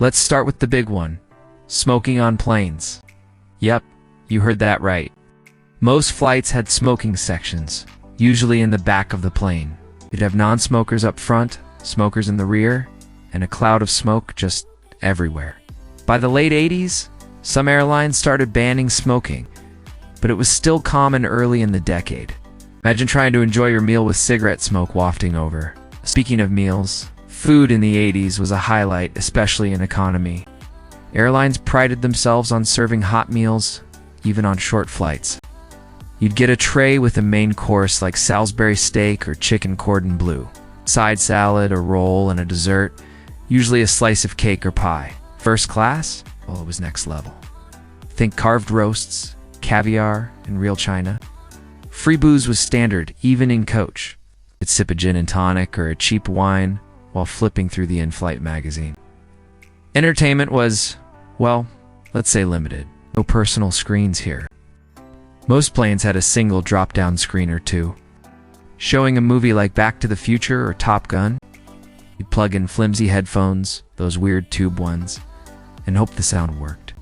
Let's start with the big one, smoking on planes. Yep, you heard that right. Most flights had smoking sections, usually in the back of the plane. You'd have non-smokers up front, smokers in the rear, and a cloud of smoke just everywhere. By the late 80s, some airlines started banning smoking, but it was still common early in the decade. Imagine trying to enjoy your meal with cigarette smoke wafting over. Speaking of meals, food in the 80s was a highlight, especially in economy. Airlines prided themselves on serving hot meals, even on short flights. You'd get a tray with a main course like Salisbury steak or chicken cordon bleu, side salad, a roll, and a dessert, usually a slice of cake or pie. First class? Well, it was next level. Think carved roasts, caviar, and real china. Free booze was standard, even in coach. You'd sip a gin and tonic or a cheap wine while flipping through the in-flight magazine. Entertainment was, well, let's say limited. No personal screens here. Most planes had a single drop-down screen or two. Showing a movie like Back to the Future or Top Gun, you'd plug in flimsy headphones, those weird tube ones, and hope the sound worked.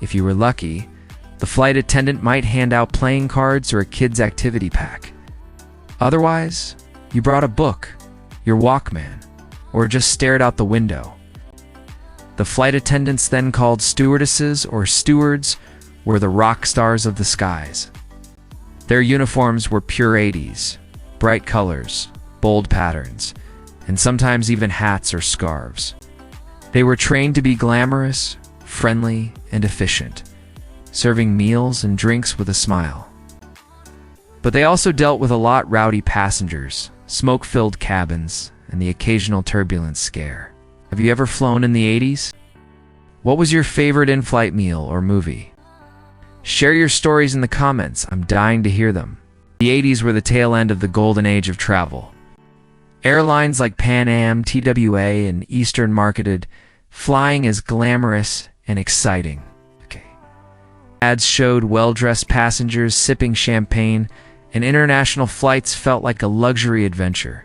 If you were lucky, the flight attendant might hand out playing cards or a kid's activity pack. Otherwise, you brought a book, your Walkman, or just stared out the window. The flight attendants, then called stewardesses or stewards, were the rock stars of the skies. Their uniforms were pure 80s, bright colors, bold patterns, and sometimes even hats or scarves. They were trained to be glamorous, friendly, and efficient, serving meals and drinks with a smile. But they also dealt with a lot rowdy passengers, smoke-filled cabins, and the occasional turbulence scare. Have you ever flown in the 80s? What was your favorite in-flight meal or movie? Share your stories in the comments. I'm dying to hear them. The 80s were the tail end of the golden age of travel. Airlines like Pan Am, TWA, and Eastern marketed flying as glamorous and exciting. Ads showed well-dressed passengers sipping champagne, and international flights felt like a luxury adventure.